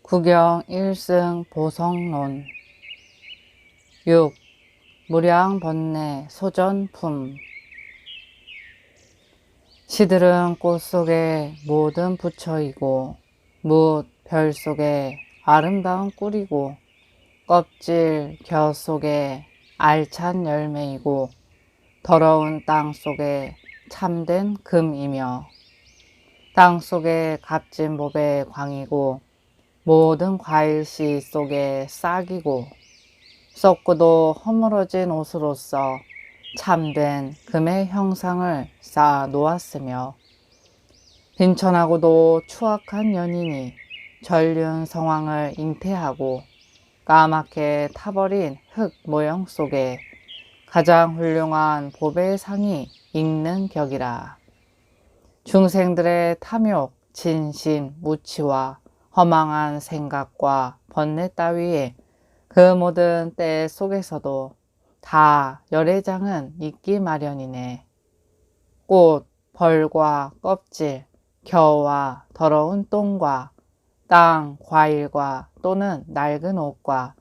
구경 1승 보성론 6. 무량번뇌 소전품. 시들은 꽃 속에 모든 부처이고 뭇 별 속에 아름다운 꿀이고 껍질 겨 속에 알찬 열매이고 더러운 땅 속에 참된 금이며 땅 속에 값진 몹의 광이고 모든 과일씨 속에 싹이고 썩고도 허물어진 옷으로서 참된 금의 형상을 쌓아 놓았으며 빈천하고도 추악한 연인이 전륜 성황을 잉태하고 까맣게 타버린 흙 모형 속에 가장 훌륭한 보배의 상이 있는 격이라. 중생들의 탐욕, 진심, 무치와 허망한 생각과 번뇌 따위에 그 모든 때 속에서도 다 열애장은 있기 마련이네. 꽃, 벌과 껍질, 겨와 더러운 똥과 땅, 과일과 또는 낡은 옷과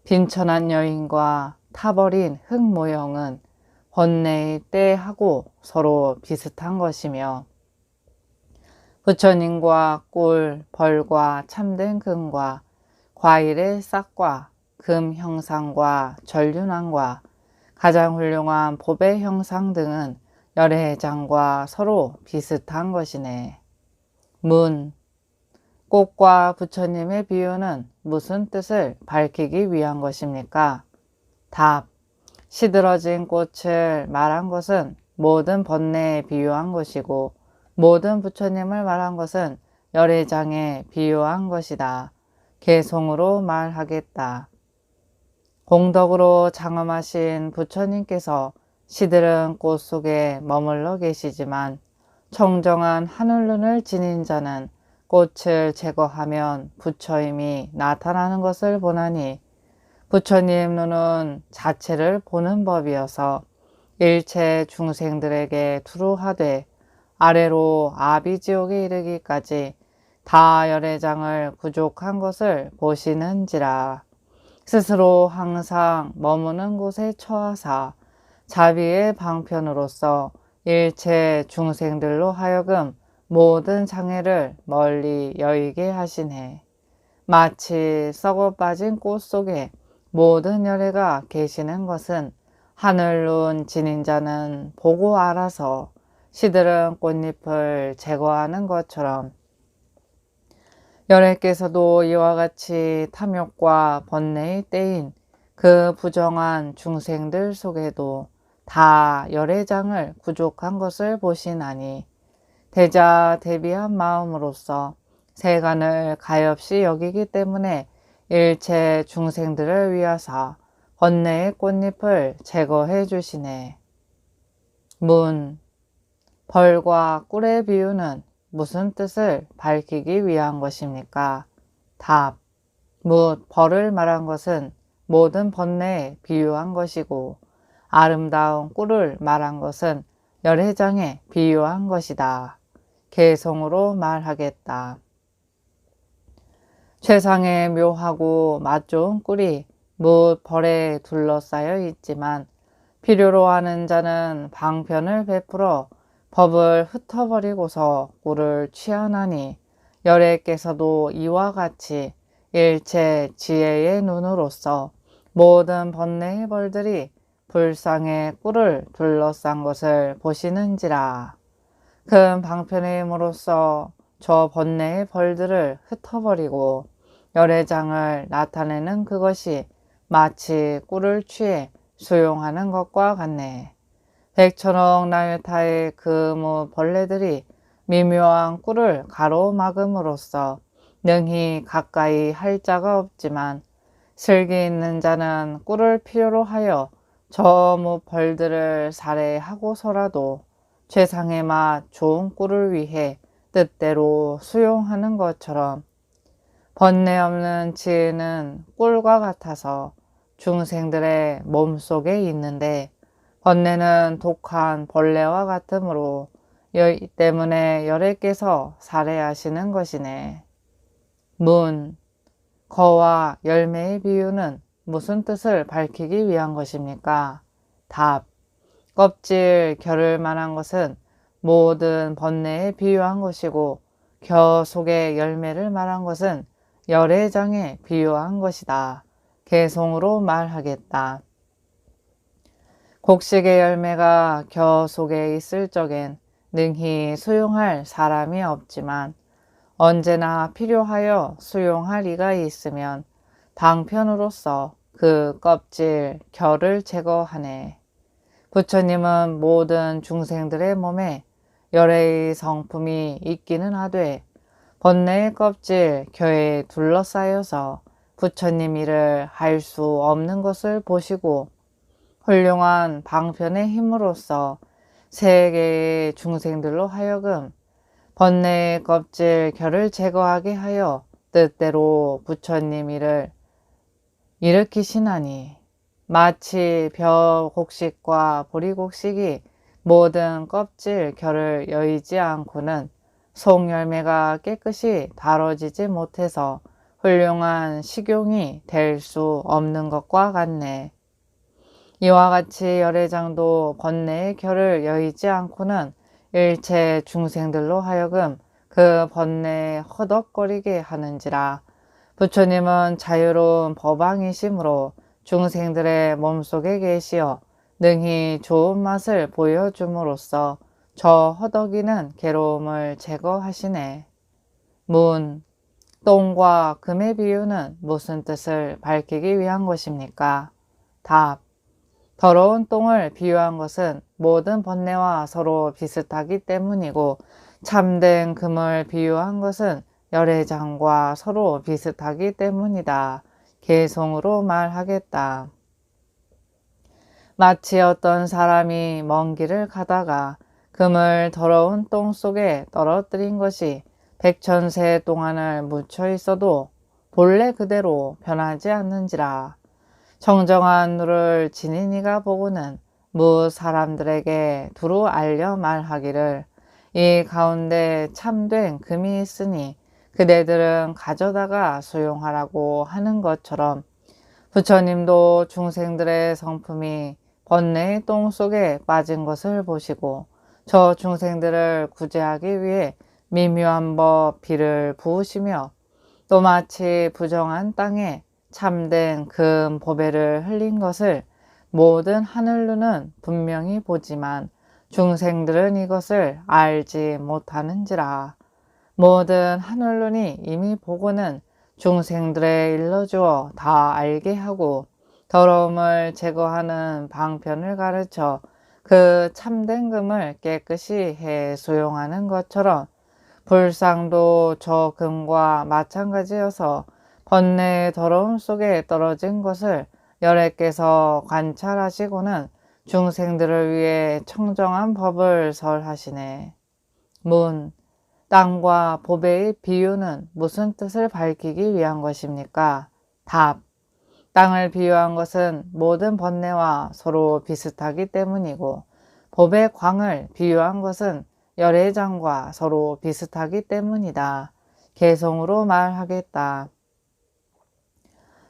빈천한 여인과 타버린 흙 모형은 번뇌의 때하고 서로 비슷한 것이며 부처님과 꿀, 벌과 참된 금과 과일의 싹과 금 형상과 전륜왕과 가장 훌륭한 보배 형상 등은 열애장과 서로 비슷한 것이네. 문. 꽃과 부처님의 비유는 무슨 뜻을 밝히기 위한 것입니까? 답. 시들어진 꽃을 말한 것은 모든 번뇌에 비유한 것이고 모든 부처님을 말한 것은 열애장에 비유한 것이다. 개송으로 말하겠다. 공덕으로 장엄하신 부처님께서 시들은 꽃 속에 머물러 계시지만 청정한 하늘눈을 지닌 자는 꽃을 제거하면 부처임이 나타나는 것을 보나니 부처님 눈은 자체를 보는 법이어서 일체 중생들에게 두루하되 아래로 아비지옥에 이르기까지 다 열애장을 부족한 것을 보시는지라. 스스로 항상 머무는 곳에 처하사 자비의 방편으로서 일체 중생들로 하여금 모든 장애를 멀리 여의게 하시네. 마치 썩어 빠진 꽃 속에 모든 열애가 계시는 것은 하늘눈 지닌 자는 보고 알아서 시들은 꽃잎을 제거하는 것처럼 열애께서도 이와 같이 탐욕과 번뇌의 때인 그 부정한 중생들 속에도 다 열애장을 부족한 것을 보시나니 대자 대비한 마음으로서 세간을 가엾이 여기기 때문에 일체 중생들을 위하사 번뇌의 꽃잎을 제거해 주시네. 문. 벌과 꿀의 비유는 무슨 뜻을 밝히기 위한 것입니까? 답. 뭇 벌을 말한 것은 모든 번뇌에 비유한 것이고 아름다운 꿀을 말한 것은 열애장에 비유한 것이다. 개송으로 말하겠다. 최상의 묘하고 맛 좋은 꿀이 뭇 벌에 둘러싸여 있지만 필요로 하는 자는 방편을 베풀어 법을 흩어버리고서 꿀을 취하나니 열애께서도 이와 같이 일체 지혜의 눈으로서 모든 번뇌의 벌들이 불상의 꿀을 둘러싼 것을 보시는지라. 큰 방편의 힘으로써 저 번뇌의 벌들을 흩어버리고 열애장을 나타내는 그것이 마치 꿀을 취해 수용하는 것과 같네. 백천억 나유타의 그 벌레들이 미묘한 꿀을 가로막음으로써 능히 가까이 할 자가 없지만 슬기 있는 자는 꿀을 필요로 하여 저 벌들을 살해하고서라도 최상의 맛 좋은 꿀을 위해 뜻대로 수용하는 것처럼 번뇌 없는 지혜는 꿀과 같아서 중생들의 몸속에 있는데 번뇌는 독한 벌레와 같으므로 이 때문에 열애께서 살해하시는 것이네. 문. 거와 열매의 비유는 무슨 뜻을 밝히기 위한 것입니까? 답. 껍질, 결을 말한 것은 모든 번뇌에 비유한 것이고 겨 속의 열매를 말한 것은 열애장에 비유한 것이다. 개송으로 말하겠다. 곡식의 열매가 겨 속에 있을 적엔 능히 수용할 사람이 없지만 언제나 필요하여 수용할 이가 있으면 방편으로서 그 껍질, 결을 제거하네. 부처님은 모든 중생들의 몸에 열애의 성품이 있기는 하되 번뇌의 껍질, 겨에 둘러싸여서 부처님 일을 할 수 없는 것을 보시고 훌륭한 방편의 힘으로써 세계의 중생들로 하여금 번뇌의 껍질, 결을 제거하게 하여 뜻대로 부처님 일을 일으키시나니 마치 벼 곡식과 보리 곡식이 모든 껍질, 결을 여의지 않고는 송열매가 깨끗이 다뤄지지 못해서 훌륭한 식용이 될 수 없는 것과 같네. 이와 같이 열애장도 번뇌의 결을 여의지 않고는 일체 중생들로 하여금 그 번뇌에 허덕거리게 하는지라. 부처님은 자유로운 법왕이시므로 중생들의 몸속에 계시어 능히 좋은 맛을 보여줌으로써 저 허덕이는 괴로움을 제거하시네. 문. 똥과 금의 비유는 무슨 뜻을 밝히기 위한 것입니까? 답. 더러운 똥을 비유한 것은 모든 번뇌와 서로 비슷하기 때문이고 참된 금을 비유한 것은 열애장과 서로 비슷하기 때문이다. 개송으로 말하겠다. 마치 어떤 사람이 먼 길을 가다가 금을 더러운 똥 속에 떨어뜨린 것이 백천세 동안을 묻혀 있어도 본래 그대로 변하지 않는지라. 청정한 누를 지닌 이가 보고는 무 사람들에게 두루 알려 말하기를 이 가운데 참된 금이 있으니 그대들은 가져다가 수용하라고 하는 것처럼 부처님도 중생들의 성품이 번뇌의 똥 속에 빠진 것을 보시고 저 중생들을 구제하기 위해 미묘한 법 비를 부으시며 또 마치 부정한 땅에 참된 금 보배를 흘린 것을 모든 하늘루는 분명히 보지만 중생들은 이것을 알지 못하는지라. 모든 하늘눈이 이미 보고는 중생들에 일러주어 다 알게 하고 더러움을 제거하는 방편을 가르쳐 그 참된 금을 깨끗이 해 수용하는 것처럼 불상도 저 금과 마찬가지여서 번뇌의 더러움 속에 떨어진 것을 열애께서 관찰하시고는 중생들을 위해 청정한 법을 설하시네. 문. 땅과 보배의 비유는 무슨 뜻을 밝히기 위한 것입니까? 답. 땅을 비유한 것은 모든 번뇌와 서로 비슷하기 때문이고 보배 광을 비유한 것은 열애장과 서로 비슷하기 때문이다. 개송으로 말하겠다.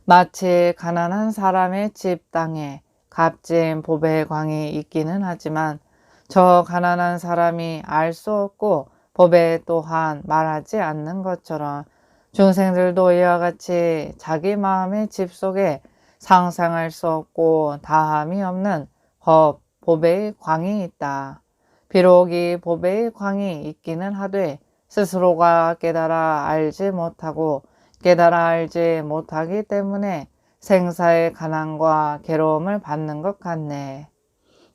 마치 가난한 사람의 집 땅에 값진 보배 광이 있기는 하지만 저 가난한 사람이 알 수 없고 법에 또한 말하지 않는 것처럼 중생들도 이와 같이 자기 마음의 집 속에 상상할 수 없고 다함이 없는 법, 보배의 광이 있다. 비록 이 보배의 광이 있기는 하되 스스로가 깨달아 알지 못하고 깨달아 알지 못하기 때문에 생사의 가난과 괴로움을 받는 것 같네.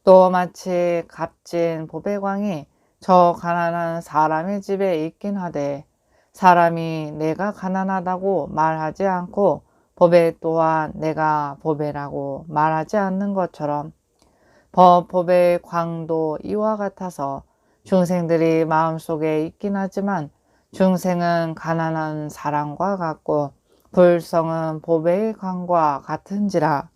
또 마치 값진 보배광이 저 가난한 사람의 집에 있긴 하되 사람이 내가 가난하다고 말하지 않고 보배 또한 내가 보배라고 말하지 않는 것처럼 보배의 광도 이와 같아서 중생들이 마음속에 있긴 하지만 중생은 가난한 사람과 같고 불성은 보배의 광과 같은지라.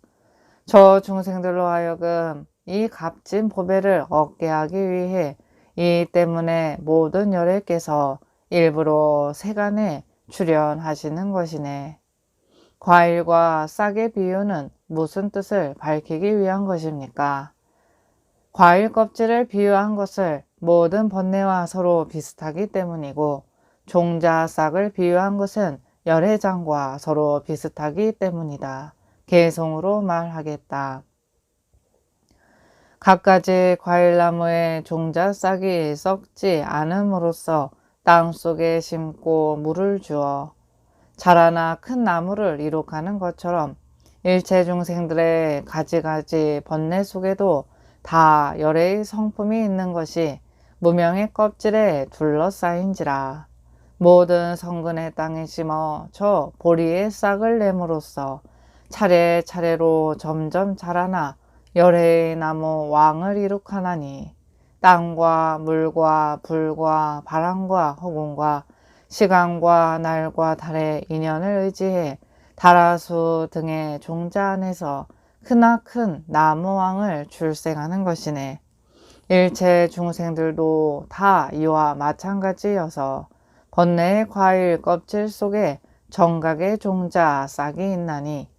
저 중생들로 하여금 이 값진 보배를 얻게 하기 위해 이 때문에 모든 열애께서 일부러 세간에 출연하시는 것이네. 과일과 싹의 비유는 무슨 뜻을 밝히기 위한 것입니까? 과일 껍질을 비유한 것을 모든 번뇌와 서로 비슷하기 때문이고, 종자 싹을 비유한 것은 열애장과 서로 비슷하기 때문이다. 개성으로 말하겠다. 갖가지 과일나무의 종자 싹이 썩지 않음으로써 땅 속에 심고 물을 주어 자라나 큰 나무를 이룩하는 것처럼 일체 중생들의 가지가지 번뇌 속에도 다 열애의 성품이 있는 것이 무명의 껍질에 둘러싸인지라. 모든 성근의 땅에 심어 저 보리의 싹을 내므로써 차례차례로 점점 자라나 열애의 나무 왕을 이룩하나니, 땅과 물과 불과 바람과 허공과 시간과 날과 달의 인연을 의지해 다라수 등의 종자 안에서 크나큰 나무왕을 출생하는 것이네. 일체 중생들도 다 이와 마찬가지여서 번뇌의 과일 껍질 속에 정각의 종자 싹이 있나니,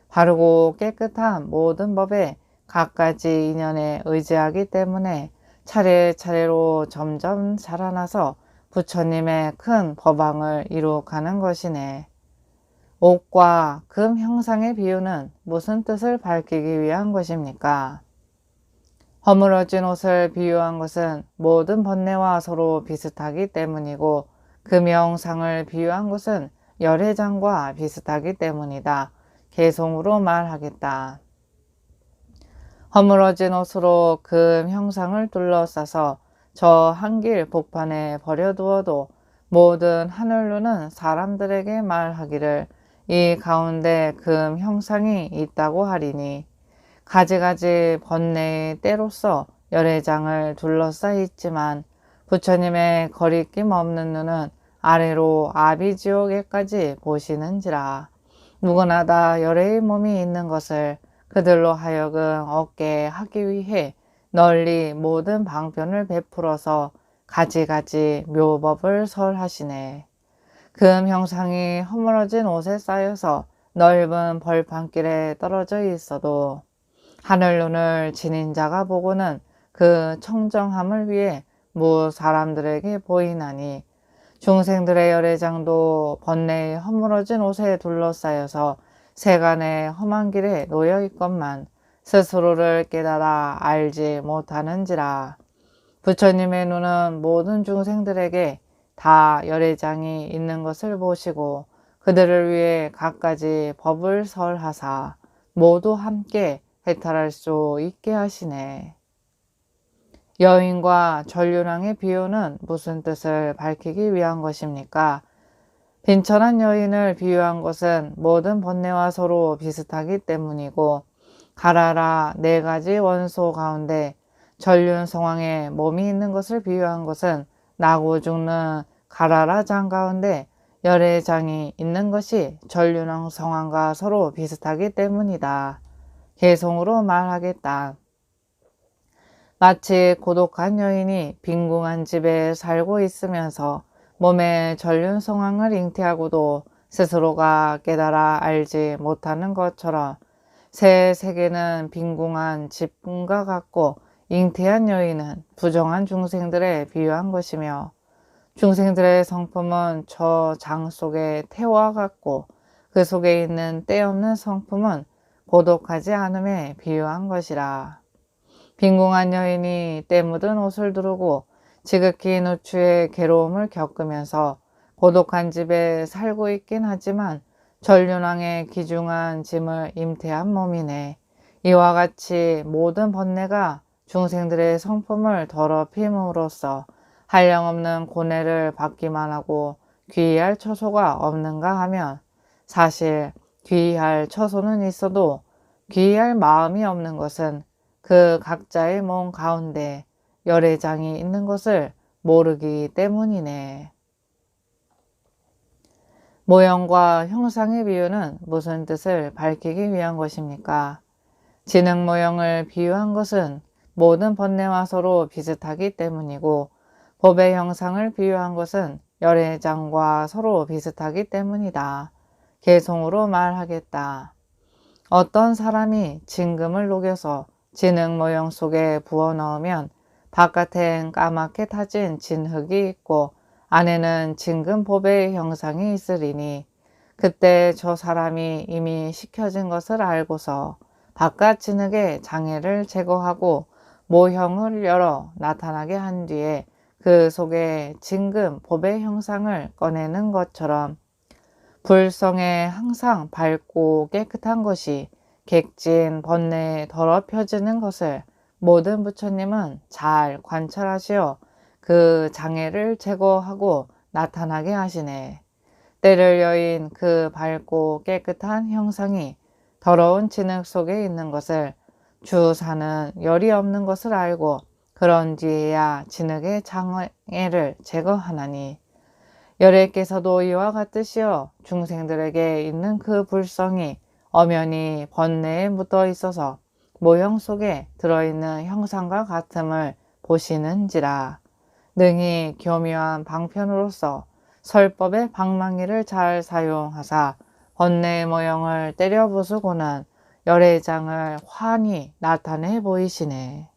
바르고 깨끗한 모든 법에 갖가지 인연에 의지하기 때문에 차례차례로 점점 자라나서 부처님의 큰 법왕을 이룩하는 것이네. 옥과 금 형상의 비유는 무슨 뜻을 밝히기 위한 것입니까? 허물어진 옷을 비유한 것은 모든 번뇌와 서로 비슷하기 때문이고, 금 형상을 비유한 것은 열애장과 비슷하기 때문이다. 개성으로 말하겠다. 허물어진 옷으로 금 형상을 둘러싸서 저 한길 복판에 버려두어도 모든 하늘루는 사람들에게 말하기를 이 가운데 금 형상이 있다고 하리니, 가지가지 번뇌의 때로서 열애장을 둘러싸 있지만 부처님의 거리낌 없는 눈은 아래로 아비지옥에까지 보시는지라. 누구나 다 열애의 몸이 있는 것을 그들로 하여금 얻게 하기 위해 널리 모든 방편을 베풀어서 가지가지 묘법을 설하시네. 금 형상이 허물어진 옷에 쌓여서 넓은 벌판길에 떨어져 있어도 하늘눈을 지닌 자가 보고는 그 청정함을 위해 무 사람들에게 보이나니, 중생들의 열애장도 번뇌의 허물어진 옷에 둘러싸여서 세간의 험한 길에 놓여 있건만 스스로를 깨달아 알지 못하는지라. 부처님의 눈은 모든 중생들에게 다 열애장이 있는 것을 보시고 그들을 위해 갖가지 법을 설하사 모두 함께 해탈할 수 있게 하시네. 여인과 전륜왕의 비유는 무슨 뜻을 밝히기 위한 것입니까? 빈천한 여인을 비유한 것은 모든 번뇌와 서로 비슷하기 때문이고, 가라라 네 가지 원소 가운데 전륜성왕의 몸이 있는 것을 비유한 것은 나고 죽는 가라라 장 가운데 열애장이 있는 것이 전륜왕 성왕과 서로 비슷하기 때문이다. 개성으로 말하겠다. 마치 고독한 여인이 빈궁한 집에 살고 있으면서 몸의 전륜성왕을 잉태하고도 스스로가 깨달아 알지 못하는 것처럼 새 세계는 빈궁한 집과 같고 잉태한 여인은 부정한 중생들에 비유한 것이며, 중생들의 성품은 저 장 속의 태와 같고 그 속에 있는 때없는 성품은 고독하지 않음에 비유한 것이라. 빈궁한 여인이 때 묻은 옷을 두르고 지극히 누추의 괴로움을 겪으면서 고독한 집에 살고 있긴 하지만 전륜왕의 귀중한 짐을 임태한 몸이네. 이와 같이 모든 번뇌가 중생들의 성품을 더럽힘으로써 한량없는 고뇌를 받기만 하고 귀의할 처소가 없는가 하면, 사실 귀의할 처소는 있어도 귀의할 마음이 없는 것은 그 각자의 몸 가운데 열애장이 있는 것을 모르기 때문이네. 모형과 형상의 비유는 무슨 뜻을 밝히기 위한 것입니까? 지능 모형을 비유한 것은 모든 번뇌와 서로 비슷하기 때문이고, 법의 형상을 비유한 것은 열애장과 서로 비슷하기 때문이다. 개송으로 말하겠다. 어떤 사람이 진금을 녹여서 진흙 모형 속에 부어 넣으면 바깥엔 까맣게 타진 진흙이 있고 안에는 진금 보배의 형상이 있으리니 그때 저 사람이 이미 식혀진 것을 알고서 바깥 진흙의 장애를 제거하고 모형을 열어 나타나게 한 뒤에 그 속에 진금 보배 형상을 꺼내는 것처럼 불성에 항상 밝고 깨끗한 것이 객진 번뇌에 더럽혀지는 것을 모든 부처님은 잘 관찰하시어 그 장애를 제거하고 나타나게 하시네. 때를 여인 그 밝고 깨끗한 형상이 더러운 진흙 속에 있는 것을 주사는 열이 없는 것을 알고 그런 뒤에야 진흙의 장애를 제거하나니 열애께서도 이와 같으시어 중생들에게 있는 그 불성이 엄연히 번뇌에 묻어 있어서 모형 속에 들어있는 형상과 같음을 보시는지라. 능히 교묘한 방편으로서 설법의 방망이를 잘 사용하사 번뇌의 모형을 때려 부수고는 열애장을 환히 나타내 보이시네.